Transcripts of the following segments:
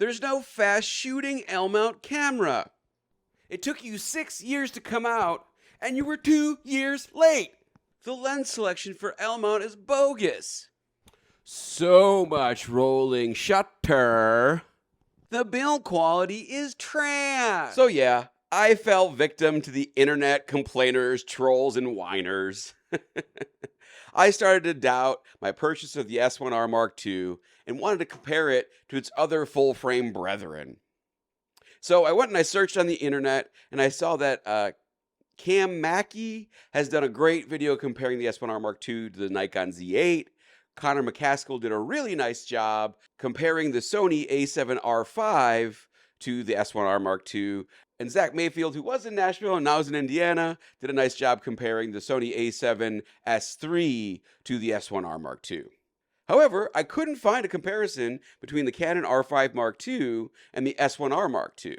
there's no fast shooting L-mount camera. It took you 6 years to come out, and you were 2 years late. The lens selection for L-mount is bogus. So much rolling shutter. The build quality is trash. So yeah, I fell victim to the internet complainers, trolls, and whiners. I started to doubt my purchase of the S1R Mark II and wanted to compare it to its other full-frame brethren. So I went and I searched on the internet, and I saw that Cam Mackey has done a great video comparing the S1R Mark II to the Nikon Z8. Connor McCaskill did a really nice job comparing the Sony A7R5 to the S1R Mark II. And Zach Mayfield, who was in Nashville and now is in Indiana, did a nice job comparing the Sony A7S3 to the S1R Mark II. However, I couldn't find a comparison between the Canon R5 Mark II and the S1R Mark II.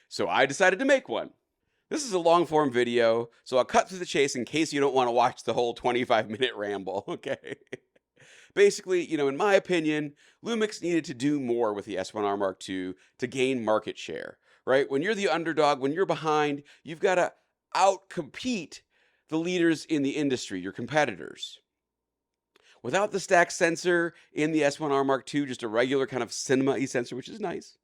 So I decided to make one. This is a long-form video, so I'll cut through the chase in case you don't want to watch the whole 25-minute ramble, okay? Basically, in my opinion, Lumix needed to do more with the S1R Mark II to gain market share, right? When you're the underdog, when you're behind, you've got to outcompete the leaders in the industry, your competitors. Without the stack sensor in the S1R Mark II, just a regular kind of cinema-y sensor, which is nice,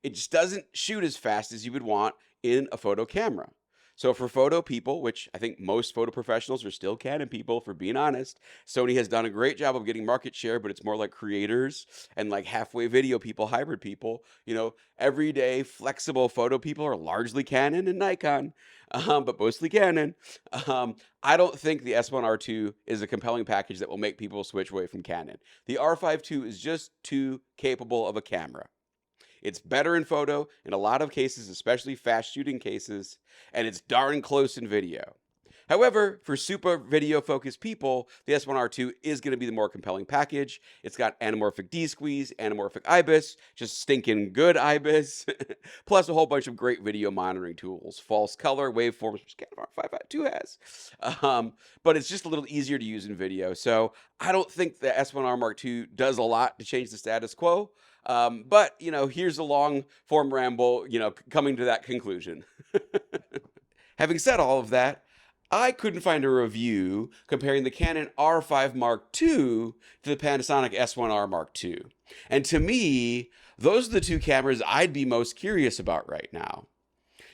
it just doesn't shoot as fast as you would want in a photo camera. So for photo people, which I think most photo professionals are still Canon people, for being honest, Sony has done a great job of getting market share, but it's more like creators and like halfway video people, hybrid people. Everyday flexible photo people are largely Canon and Nikon, but mostly Canon. I don't think the S1R2 is a compelling package that will make people switch away from Canon. The R5II is just too capable of a camera. It's better in photo in a lot of cases, especially fast shooting cases, and it's darn close in video. However, for super video focused people, the S1R2 is going to be the more compelling package. It's got anamorphic D-squeeze, anamorphic IBIS, just stinking good IBIS, plus a whole bunch of great video monitoring tools, false color, waveforms, which Canon R5II has. But it's just a little easier to use in video. So I don't think the S1R Mark II does a lot to change the status quo. But here's a long form ramble, coming to that conclusion. Having said all of that, I couldn't find a review comparing the Canon R5 Mark II to the Panasonic S1R Mark II. And to me, those are the two cameras I'd be most curious about right now.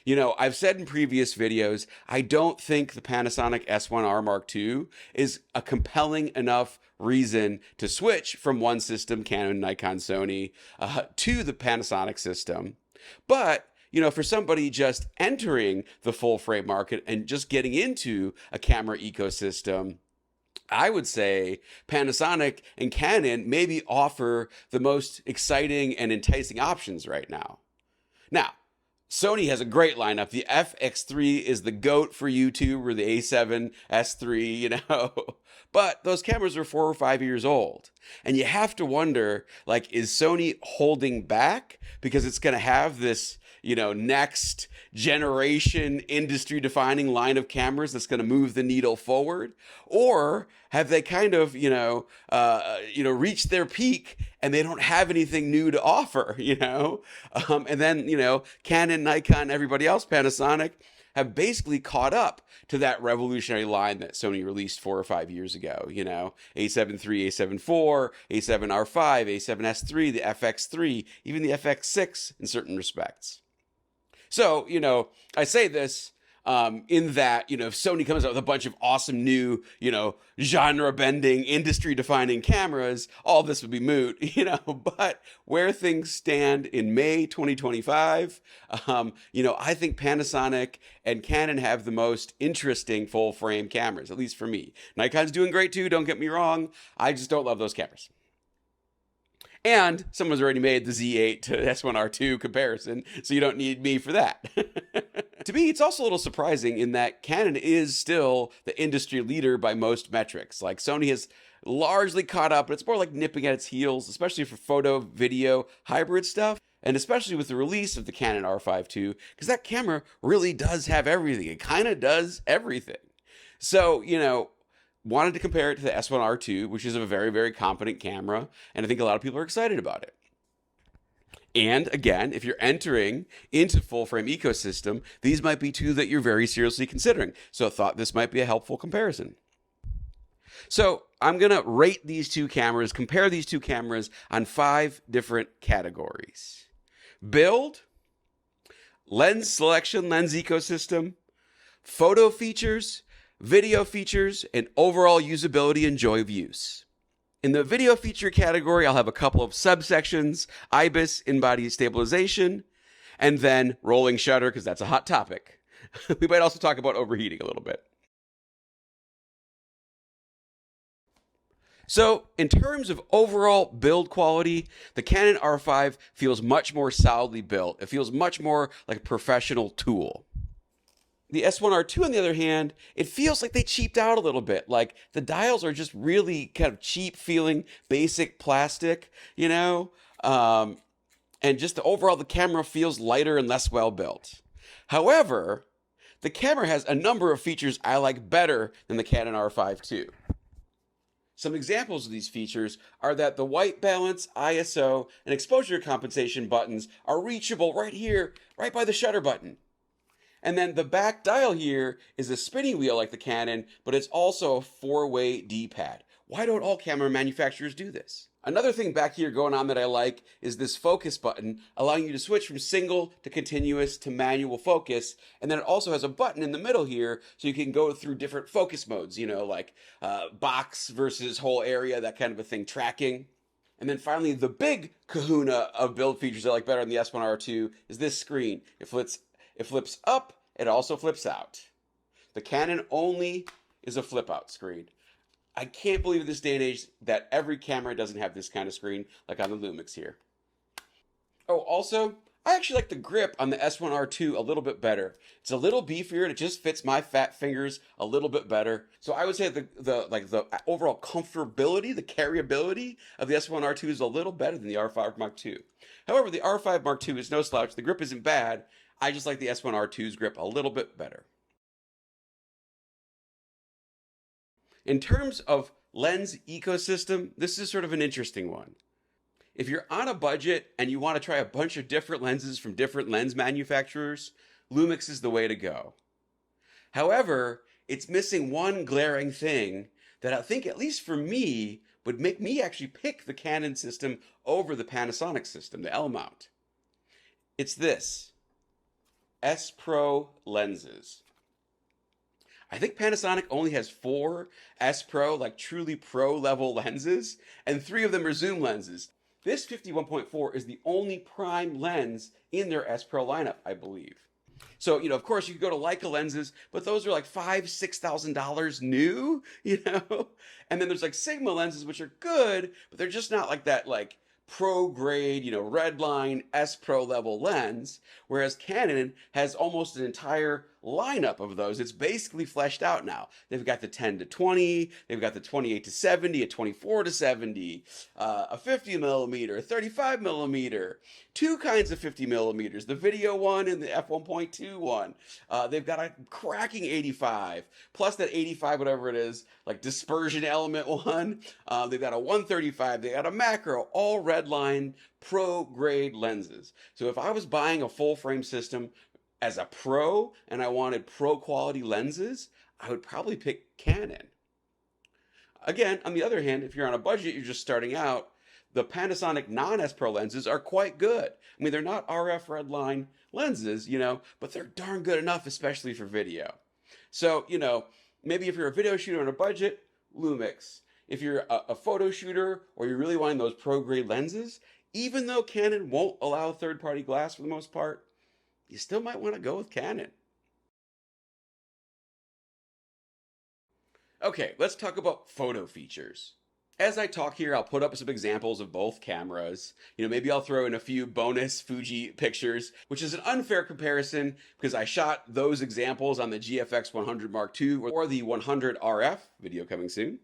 I've said in previous videos, I don't think the Panasonic S1R Mark II is a compelling enough reason to switch from one system, Canon, Nikon, Sony, to the Panasonic system. But for somebody just entering the full frame market and just getting into a camera ecosystem, I would say Panasonic and Canon maybe offer the most exciting and enticing options right now. Now, Sony has a great lineup. The FX3 is the GOAT for YouTube, or the A7S3, But those cameras are 4 or 5 years old. And you have to wonder, is Sony holding back because it's going to have this, next generation industry defining line of cameras that's going to move the needle forward? Or have they kind of, reached their peak and they don't have anything new to offer, And then, Canon, Nikon, everybody else, Panasonic, have basically caught up to that revolutionary line that Sony released 4 or 5 years ago, A7 III, A7 IV, A7 R5, A7S3, the FX3, even the FX6 in certain respects. So, I say this in that, if Sony comes out with a bunch of awesome new, genre-bending, industry-defining cameras, all this would be moot, But where things stand in May 2025, I think Panasonic and Canon have the most interesting full-frame cameras, at least for me. Nikon's doing great too, don't get me wrong. I just don't love those cameras. And someone's already made the Z8 to S1R2 comparison, so you don't need me for that. To me, it's also a little surprising in that Canon is still the industry leader by most metrics. Sony has largely caught up, but it's more like nipping at its heels, especially for photo, video, hybrid stuff. And especially with the release of the Canon R5II, because that camera really does have everything. It kind of does everything. So, wanted to compare it to the S1R2, which is a very, very competent camera, and I think a lot of people are excited about it. And again, if you're entering into full frame ecosystem, these might be two that you're very seriously considering. So I thought this might be a helpful comparison. So I'm going to rate these two cameras, compare these two cameras on 5 different categories: build, lens selection, lens ecosystem, photo features, video features, and overall usability and joy of use. In the video feature category, I'll have a couple of subsections: IBIS, in-body stabilization, and then rolling shutter, because that's a hot topic. We might also talk about overheating a little bit. So in terms of overall build quality, the Canon R5 feels much more solidly built. It feels much more like a professional tool. The S1RII, on the other hand, it feels like they cheaped out a little bit. Like the dials are just really kind of cheap feeling, basic plastic, you know? And just overall, the camera feels lighter and less well built. However, the camera has a number of features I like better than the Canon R5II. Some examples of these features are that the white balance, ISO, and exposure compensation buttons are reachable right here, right by the shutter button. And then the back dial here is a spinning wheel like the Canon, but it's also a 4-way D-pad. Why don't all camera manufacturers do this? Another thing back here going on that I like is this focus button, allowing you to switch from single to continuous to manual focus. And then it also has a button in the middle here, so you can go through different focus modes, you know, like box versus whole area, that kind of a thing, tracking. And then finally, the big kahuna of build features I like better on the S1R2 is this screen. It flips up, it also flips out. The Canon only is a flip out screen. I can't believe in this day and age that every camera doesn't have this kind of screen, like on the Lumix here. Oh, also, I actually like the grip on the S1R2 a little bit better. It's a little beefier and it just fits my fat fingers a little bit better. So I would say the overall comfortability, the carryability of the S1R2 is a little better than the R5 Mark II. However, the R5 Mark II is no slouch. The grip isn't bad. I just like the S1R2's grip a little bit better. In terms of lens ecosystem, this is sort of an interesting one. If you're on a budget and you want to try a bunch of different lenses from different lens manufacturers, Lumix is the way to go. However, it's missing one glaring thing that I think, at least for me, would make me actually pick the Canon system over the Panasonic system, the L mount. It's this: S Pro lenses. I think Panasonic only has 4 S Pro, like truly pro level lenses, and 3 of them are zoom lenses. This 51.4 is the only prime lens in their S Pro lineup, I believe. So, you know, of course you could go to Leica lenses, but those are like $5,000-$6,000 new, you know? And then there's like Sigma lenses, which are good, but they're just not like that, like pro grade, you know, red line S Pro level lens, whereas Canon has almost an entire lineup of those. It's basically fleshed out now. They've got the 10-20, they've got the 28-70, a 24-70, a 50 millimeter, a 35 millimeter, 2 kinds of 50 millimeters, the video one and the f1.2 one. They've got a cracking 85, plus that 85, whatever it is, like dispersion element one. They've got a 135, they got a macro, all red line pro grade lenses. So if I was buying a full frame system as a pro and I wanted pro quality lenses, I would probably pick Canon. Again, on the other hand, if you're on a budget, you're just starting out, the Panasonic non-S Pro lenses are quite good. I mean, they're not RF redline lenses, you know, but they're darn good enough, especially for video. So, you know, maybe if you're a video shooter on a budget, Lumix. If you're a photo shooter or you're really wanting those pro grade lenses, even though Canon won't allow third-party glass for the most part, you still might want to go with Canon. Okay, let's talk about photo features. As I talk here, I'll put up some examples of both cameras. You know, maybe I'll throw in a few bonus Fuji pictures, which is an unfair comparison because I shot those examples on the GFX 100 Mark II or the 100 RF, video coming soon.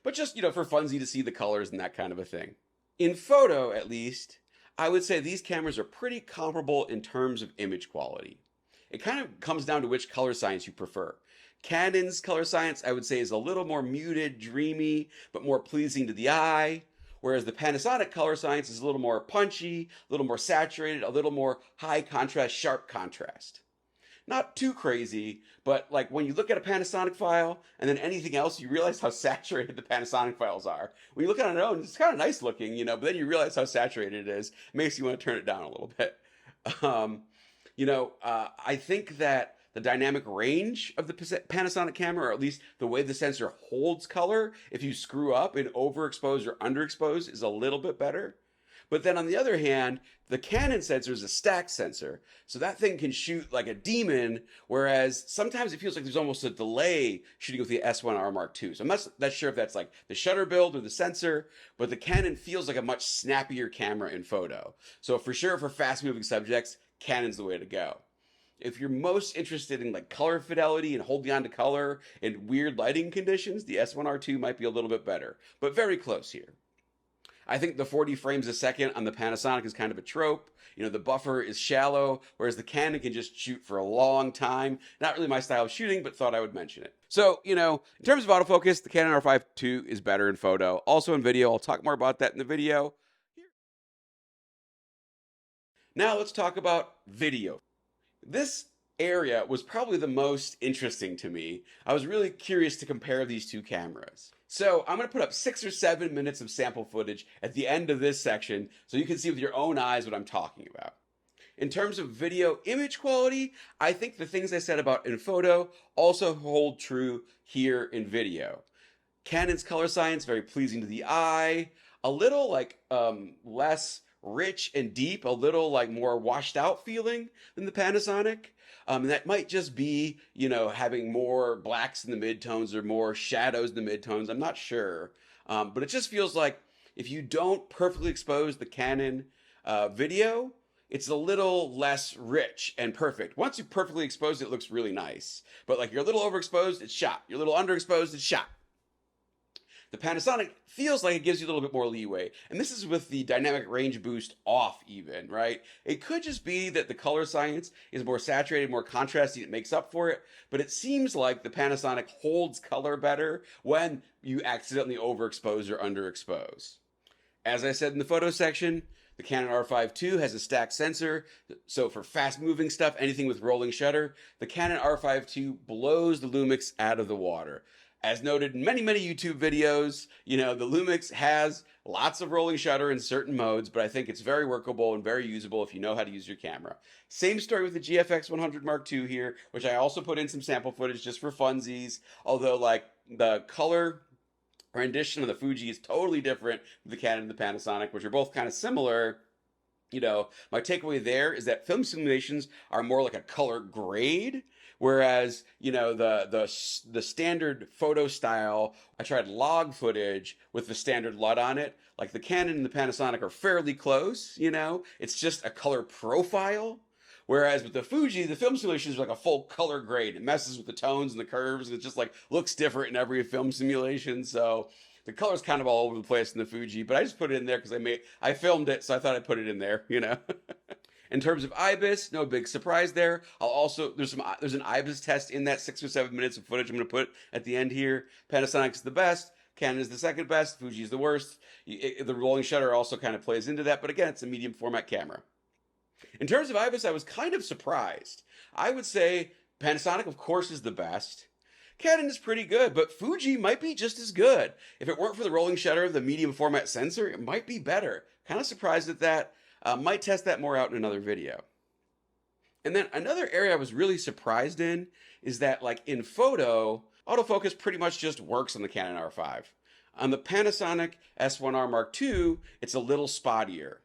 But just, you know, for funsy to see the colors and that kind of a thing. In photo, at least, I would say these cameras are pretty comparable in terms of image quality. It kind of comes down to which color science you prefer. Canon's color science, I would say, is a little more muted, dreamy, but more pleasing to the eye. Whereas the Panasonic color science is a little more punchy, a little more saturated, a little more high contrast, sharp contrast. Not too crazy, but like when you look at a Panasonic file and then anything else, you realize how saturated the Panasonic files are. When you look at it on its own, it's kind of nice looking, but then you realize how saturated it is. It makes you want to turn it down a little bit. I think that the dynamic range of the Panasonic camera, or at least the way the sensor holds color, if you screw up and overexpose or underexpose, is a little bit better. But then on the other hand, the Canon sensor is a stack sensor. So that thing can shoot like a demon, whereas sometimes it feels like there's almost a delay shooting with the S1R Mark II. So I'm not that sure if that's like the shutter build or the sensor, but the Canon feels like a much snappier camera in photo. So for sure, for fast moving subjects, Canon's the way to go. If you're most interested in like color fidelity and holding on to color in weird lighting conditions, the S1R2 might be a little bit better, but very close here. I think the 40 frames a second on the Panasonic is kind of a trope. The buffer is shallow, whereas the Canon can just shoot for a long time. Not really my style of shooting, but thought I would mention it. So, in terms of autofocus, the Canon R5II is better in photo. Also in video, I'll talk more about that in the video. Now let's talk about video. This area was probably the most interesting to me. I was really curious to compare these two cameras. So I'm going to put up 6 or 7 minutes of sample footage at the end of this section so you can see with your own eyes what I'm talking about. In terms of video image quality, I think the things I said about in photo also hold true here in video. Canon's color science, very pleasing to the eye, a little less rich and deep, a little more washed out feeling than the Panasonic. And that might just be, having more blacks in the midtones or more shadows in the midtones. I'm not sure. But it just feels like if you don't perfectly expose the Canon video, it's a little less rich and perfect. Once you perfectly expose it, it looks really nice. But you're a little overexposed, it's shot. You're a little underexposed, it's shot. The Panasonic feels like it gives you a little bit more leeway. And this is with the dynamic range boost off even, right? It could just be that the color science is more saturated, more contrasty, it makes up for it. But it seems like the Panasonic holds color better when you accidentally overexpose or underexpose. As I said in the photo section, the Canon R5II has a stacked sensor, so for fast moving stuff, anything with rolling shutter, the Canon R5II blows the Lumix out of the water. As noted in many, many YouTube videos, the Lumix has lots of rolling shutter in certain modes, but I think it's very workable and very usable if you know how to use your camera. Same story with the GFX 100 Mark II here, which I also put in some sample footage just for funsies, although the color rendition of the Fuji is totally different from the Canon and the Panasonic, which are both kind of similar. My takeaway there is that film simulations are more like a color grade, whereas the standard photo style, I tried log footage with the standard LUT on it. Like the Canon and the Panasonic are fairly close. It's just a color profile. Whereas with the Fuji, the film simulation is like a full color grade. It messes with the tones and the curves, and it just looks different in every film simulation. So the color's kind of all over the place in the Fuji, but I just put it in there because I filmed it, so I thought I'd put it in there, In terms of IBIS, no big surprise there. There's an IBIS test in that 6 or 7 minutes of footage I'm going to put at the end here. Panasonic is the best. Canon is the second best. Fuji is the worst. The rolling shutter also kind of plays into that, but again, it's a medium format camera. In terms of IBIS, I was kind of surprised. I would say Panasonic, of course, is the best. Canon is pretty good, but Fuji might be just as good. If it weren't for the rolling shutter of the medium format sensor, it might be better. Kind of surprised at that. Might test that more out in another video. And then another area I was really surprised in is that in photo, autofocus pretty much just works on the Canon R5. On the Panasonic S1R Mark II, it's a little spottier.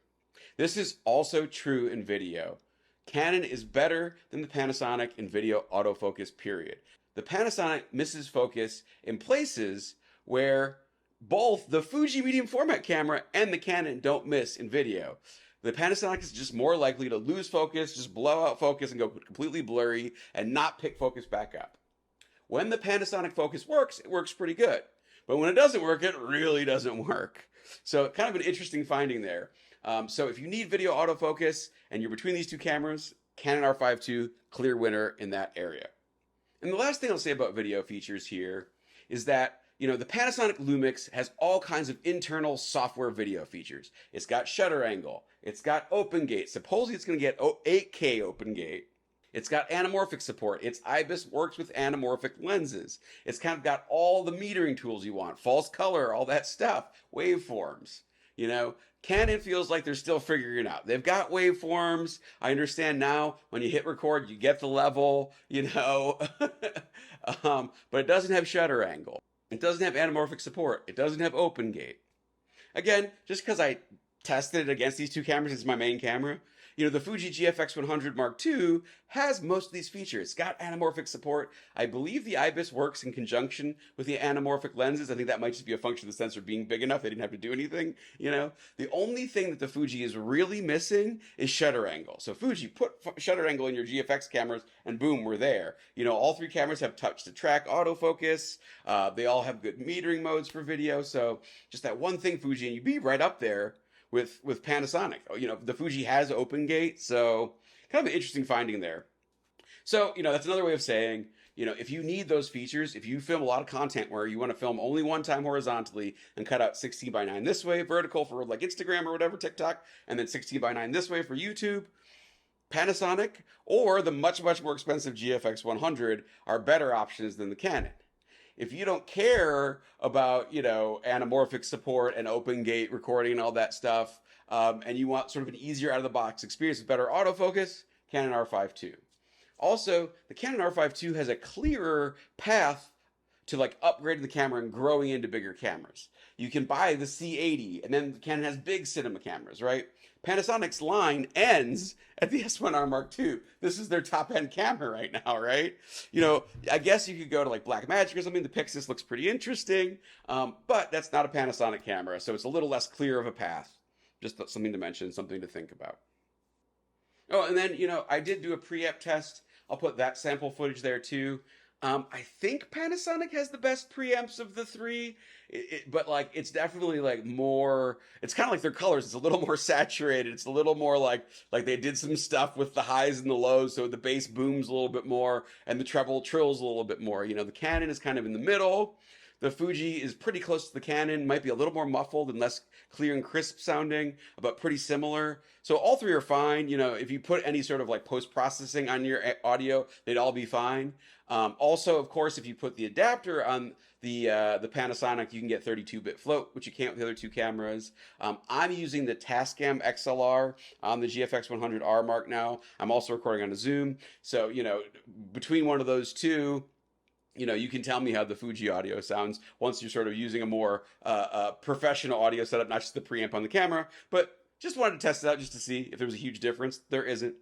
This is also true in video. Canon is better than the Panasonic in video autofocus, period. The Panasonic misses focus in places where both the Fuji medium format camera and the Canon don't miss in video. The Panasonic is just more likely to lose focus, just blow out focus and go completely blurry and not pick focus back up. When the Panasonic focus works, it works pretty good. But when it doesn't work, it really doesn't work. So kind of an interesting finding there. So if you need video autofocus and you're between these two cameras, Canon R5II, clear winner in that area. And the last thing I'll say about video features here is that the Panasonic Lumix has all kinds of internal software video features. It's got shutter angle. It's got open gate. Supposedly it's going to get 8K open gate. It's got anamorphic support. Its IBIS works with anamorphic lenses. It's kind of got all the metering tools you want, false color, all that stuff, waveforms. Canon feels like they're still figuring it out. They've got waveforms. I understand now when you hit record, you get the level, but it doesn't have shutter angle. It doesn't have anamorphic support. It doesn't have open gate. Again, just because I tested it against these two cameras, it's my main camera. The Fuji GFX 100 Mark II has most of these features. It's got anamorphic support. I believe the IBIS works in conjunction with the anamorphic lenses. I think that might just be a function of the sensor being big enough. They didn't have to do anything, The only thing that the Fuji is really missing is shutter angle. So Fuji, put shutter angle in your GFX cameras and boom, we're there. All three cameras have touch to track autofocus. They all have good metering modes for video. So just that one thing, Fuji, and you'd be right up there with Panasonic. The Fuji has open gate, so kind of an interesting finding there. So, that's another way of saying, if you need those features, if you film a lot of content where you want to film only one time horizontally and cut out 16:9 this way, vertical for like Instagram or whatever, TikTok, and then 16:9 this way for YouTube, Panasonic or the much, much more expensive GFX 100 are better options than the Canon. If you don't care about, anamorphic support and open gate recording and all that stuff, and you want sort of an easier out-of-the-box experience with better autofocus, Canon R5II. Also, the Canon R5II has a clearer path to upgrading the camera and growing into bigger cameras. You can buy the C80, and then Canon has big cinema cameras, right? Panasonic's line ends at the S1RII Mark II. This is their top-end camera right now, right? I guess you could go to Blackmagic or something. The Pixis looks pretty interesting, but that's not a Panasonic camera, so it's a little less clear of a path. Just something to mention, something to think about. Oh, and then, I did do a preamp test. I'll put that sample footage there too. I think Panasonic has the best preamps of the three, but it's definitely more. It's kind of like their colors. It's a little more saturated. It's a little more like they did some stuff with the highs and the lows, so the bass booms a little bit more and the treble trills a little bit more. The Canon is kind of in the middle. The Fuji is pretty close to the Canon, might be a little more muffled and less clear and crisp sounding, but pretty similar. So all three are fine. If you put any sort of post-processing on your audio, they'd all be fine. Also, of course, if you put the adapter on the Panasonic, you can get 32-bit float, which you can't with the other two cameras. I'm using the Tascam XLR on the GFX 100R Mark now. I'm also recording on a Zoom. So, between one of those two, you can tell me how the Fuji audio sounds once you're sort of using a more professional audio setup, not just the preamp on the camera. But just wanted to test it out just to see if there was a huge difference. There isn't.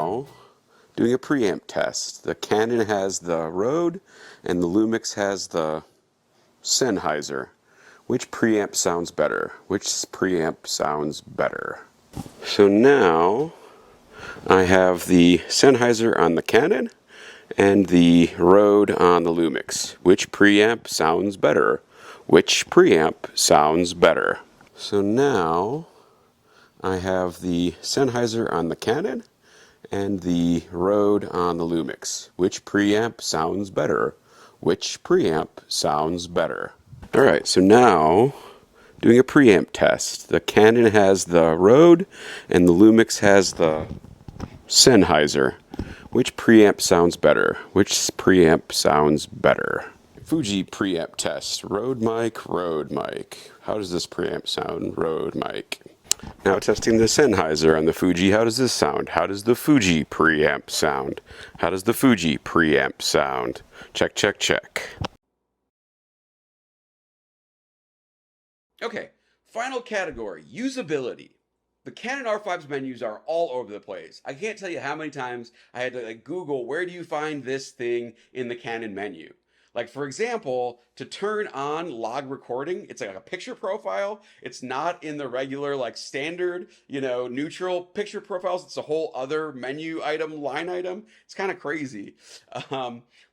now doing a preamp test. The Canon has the Rode and the Lumix has the Sennheiser. Which preamp sounds better? Which preamp sounds better? So now I have the Sennheiser on the Canon and the Rode on the Lumix. Which preamp sounds better? Which preamp sounds better? So now I have the Sennheiser on the Canon and the Rode on the Lumix. Which preamp sounds better? Which preamp sounds better? Alright, so now doing a preamp test. The Canon has the Rode and the Lumix has the Sennheiser. Which preamp sounds better? Which preamp sounds better? Fuji preamp test. Rode mic, Rode mic. How does this preamp sound? Rode mic. Now testing the Sennheiser on the Fuji. How does this sound? How does the Fuji preamp sound? How does the Fuji preamp sound? Check, check, check. Okay, final category, usability. The Canon R5's menus are all over the place. I can't tell you how many times I had to Google, where do you find this thing in the Canon menu? Like, for example, to turn on log recording, it's like a picture profile. It's not in the regular, standard, neutral picture profiles. It's a whole other menu item, line item. It's kind of crazy.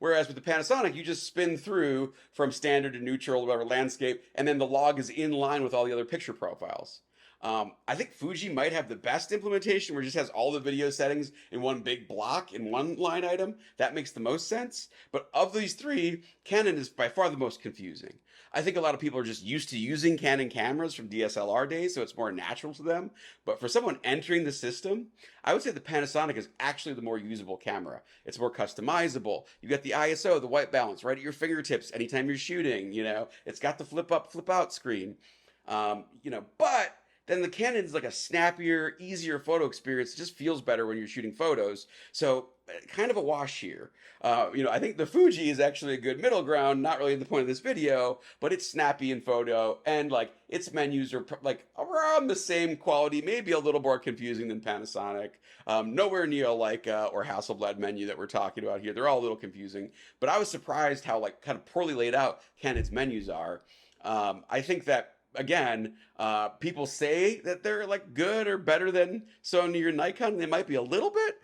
Whereas with the Panasonic, you just spin through from standard to neutral, whatever, landscape, and then the log is in line with all the other picture profiles. I think Fuji might have the best implementation where it just has all the video settings in one big block in one line item. That makes the most sense. But of these three, Canon is by far the most confusing. I think a lot of people are just used to using Canon cameras from DSLR days, so it's more natural to them. But for someone entering the system, I would say the Panasonic is actually the more usable camera. It's more customizable. You get the ISO, the white balance, right at your fingertips anytime you're shooting. It's got the flip up, flip out screen. But then the Canon's like a snappier, easier photo experience. It just feels better when you're shooting photos. So kind of a wash here. I think the Fuji is actually a good middle ground, not really the point of this video, but it's snappy in photo and its menus are around the same quality, maybe a little more confusing than Panasonic. Nowhere near or Hasselblad menu that we're talking about here. They're all a little confusing, but I was surprised how kind of poorly laid out Canon's menus are. I think that again, people say that they're good or better than Sony or Nikon. They might be a little bit,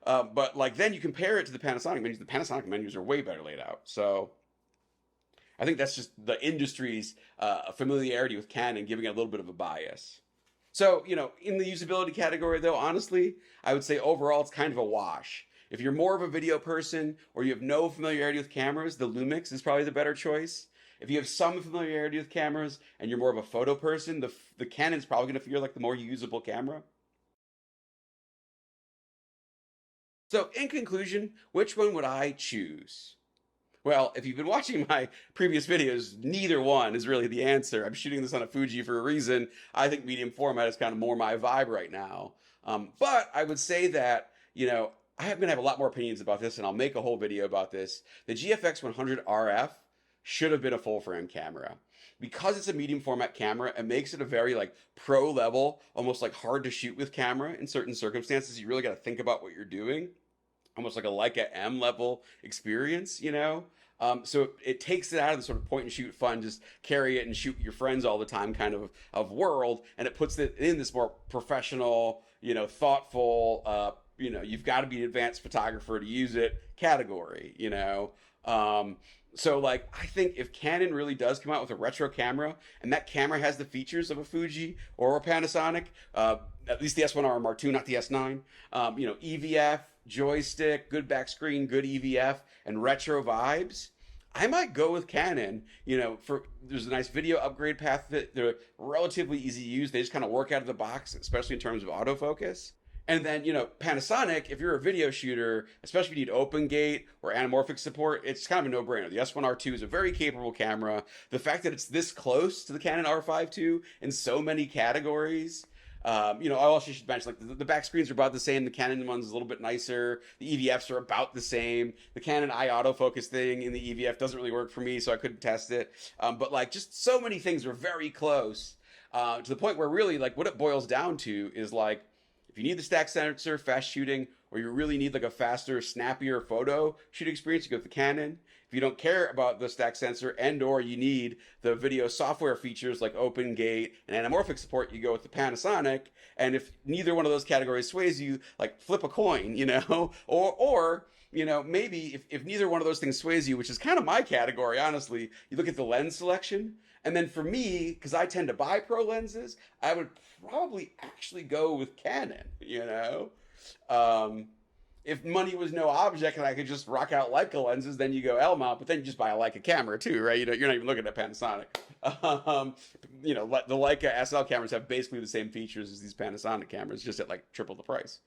but then you compare it to the Panasonic menus. The Panasonic menus are way better laid out. So I think that's just the industry's familiarity with Canon giving it a little bit of a bias. So, in the usability category though, honestly, I would say overall it's kind of a wash. If you're more of a video person or you have no familiarity with cameras, the Lumix is probably the better choice. If you have some familiarity with cameras and you're more of a photo person, the Canon's probably going to feel like the more usable camera. So in conclusion, which one would I choose? Well, if you've been watching my previous videos, neither one is really the answer. I'm shooting this on a Fuji for a reason. I think medium format is kind of more my vibe right now. But I would say that, I'm going to have a lot more opinions about this and I'll make a whole video about this. The GFX 100 RF should have been a full frame camera. Because it's a medium format camera, it makes it a very pro level, almost hard to shoot with camera in certain circumstances. You really got to think about what you're doing. Almost like a Leica M level experience, So it takes it out of the sort of point and shoot fun, just carry it and shoot your friends all the time kind of world. And it puts it in this more professional, thoughtful, you've got to be an advanced photographer to use it category, So I think if Canon really does come out with a retro camera and that camera has the features of a Fuji or a Panasonic, at least the S1RII Mark II, not the S9, EVF, joystick, good back screen, good EVF, and retro vibes, I might go with Canon. There's a nice video upgrade path that they're relatively easy to use. They just kind of work out of the box, especially in terms of autofocus. And then, Panasonic, if you're a video shooter, especially if you need open gate or anamorphic support, it's kind of a no-brainer. The S1R II is a very capable camera. The fact that it's this close to the Canon R5II in so many categories, I also should mention, the back screens are about the same. The Canon one's a little bit nicer. The EVFs are about the same. The Canon eye autofocus thing in the EVF doesn't really work for me, so I couldn't test it. But just so many things are very close to the point where really what it boils down to is if If you need the stack sensor, fast shooting, or you really need like a faster, snappier photo shooting experience, you go with the Canon. If you don't care about the stack sensor and or you need the video software features like open gate and anamorphic support, you go with the Panasonic. And if neither one of those categories sways you, like flip a coin, you know, or you know, maybe if neither one of those things sways you, which is kind of my category, honestly, you look at the lens selection. And then for me, because I tend to buy pro lenses, I would probably actually go with Canon, you know? If money was no object and I could just rock out Leica lenses, then you go L mount, but then you just buy a Leica camera too, right? You know, you're not even looking at Panasonic. You know, the Leica SL cameras have basically the same features as these Panasonic cameras, just at like triple the price.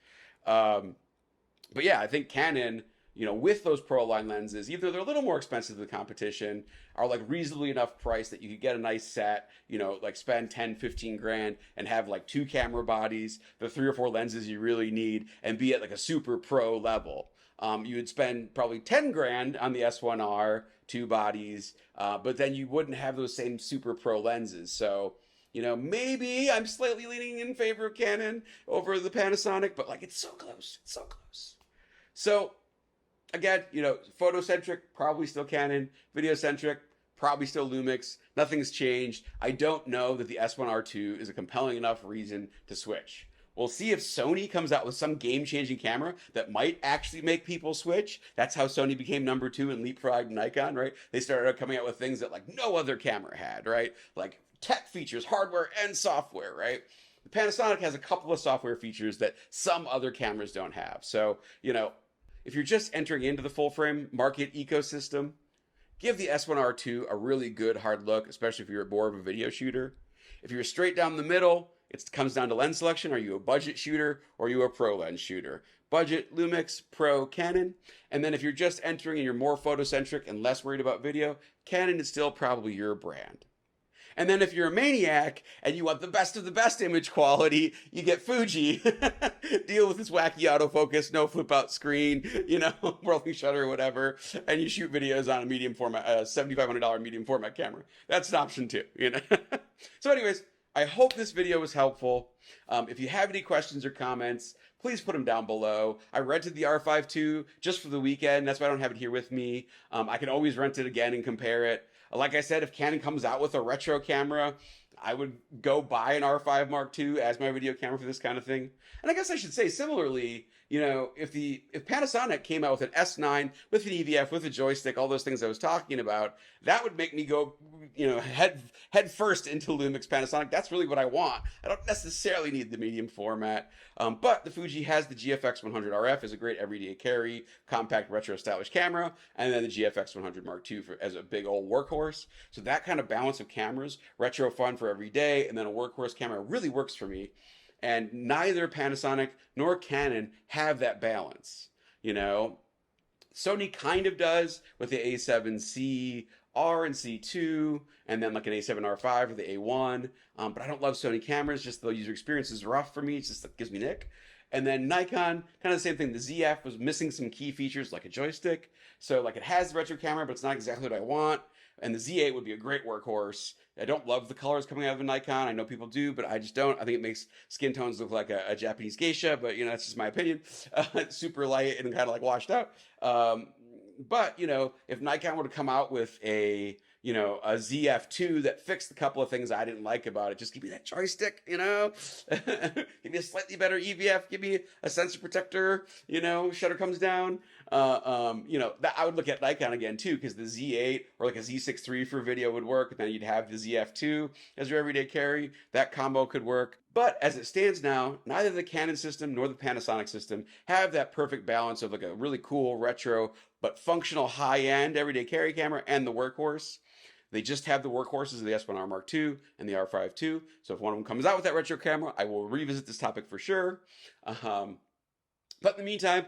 But yeah, I think Canon, you know, with those pro line lenses, either they're a little more expensive than the competition, are like reasonably enough price that you could get a nice set, you know, like spend 10, 15 grand and have like 2 camera bodies, the 3 or 4 lenses you really need, and be at like a super pro level. You would spend probably 10 grand on the S1R, 2 bodies, but then you wouldn't have those same super pro lenses. So, you know, maybe I'm slightly leaning in favor of Canon over the Panasonic, but like it's so close. It's so close. So, again, you know, photo-centric, probably still Canon. Video-centric, probably still Lumix. Nothing's changed. I don't know that the S1R II is a compelling enough reason to switch. We'll see if Sony comes out with some game-changing camera that might actually make people switch. That's how Sony became number 2 and leapfrogged Nikon, right? They started coming out with things that like no other camera had, right? Like tech features, hardware and software, right? The Panasonic has a couple of software features that some other cameras don't have. So, you know, if you're just entering into the full frame market ecosystem, give the S1R II a really good hard look, especially if you're more of a video shooter. If you're straight down the middle, it comes down to lens selection. Are you a budget shooter or are you a pro lens shooter? Budget, Lumix, pro, Canon. And then if you're just entering and you're more photocentric and less worried about video, Canon is still probably your brand. And then if you're a maniac and you want the best of the best image quality, you get Fuji. Deal with this wacky autofocus, no flip out screen, you know, rolling shutter or whatever, and you shoot videos on a medium format, $7,500 medium format camera. That's an option too, you know. So anyways, I hope this video was helpful. If you have any questions or comments, please put them down below. I rented the R5II just for the weekend. That's why I don't have it here with me. I can always rent it again and compare it. Like I said, if Canon comes out with a retro camera, I would go buy an R5 Mark II as my video camera for this kind of thing. And I guess I should say similarly, you know, if Panasonic came out with an S9 with an EVF with a joystick, all those things I was talking about, that would make me go, you know, head first into Lumix Panasonic. That's really what I want. I don't necessarily need the medium format, but the Fuji has the GFX 100 RF as a great everyday carry, compact retro stylish camera, and then the GFX 100 Mark II as a big old workhorse. So that kind of balance of cameras, retro fun for every day, and then a workhorse camera really works for me. And neither Panasonic nor Canon have that balance. You know, Sony kind of does with the A7C R and C2, and then like an A7R5 or the A1. But I don't love Sony cameras, just the user experience is rough for me. It just gives me an ick. And then Nikon, kind of the same thing. The ZF was missing some key features like a joystick. So like it has the retro camera, but it's not exactly what I want. And the Z8 would be a great workhorse. I don't love the colors coming out of a Nikon. I know people do, but I just don't. I think it makes skin tones look like a Japanese geisha, but you know, that's just my opinion. It's super light and kind of like washed out. But you know, if Nikon were to come out with a ZF2 that fixed a couple of things I didn't like about it, just give me that joystick, you know, give me a slightly better EVF, give me a sensor protector, you know, shutter comes down, you know, that I would look at Nikon again too, because the Z8 or like a Z6 III for video would work, and then you'd have the ZF2 as your everyday carry. That combo could work. But as it stands now, neither the Canon system nor the Panasonic system have that perfect balance of like a really cool retro but functional high-end everyday carry camera and the workhorse. They just have the workhorses of the S1R Mark II and the R5II. So if one of them comes out with that retro camera, I will revisit this topic for sure. But in the meantime,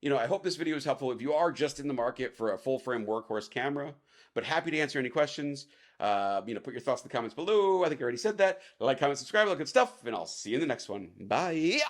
you know, I hope this video was helpful. If you are just in the market for a full-frame workhorse camera, but happy to answer any questions. You know, put your thoughts in the comments below. I think I already said that. Like, comment, subscribe, all that good stuff, and I'll see you in the next one. Bye.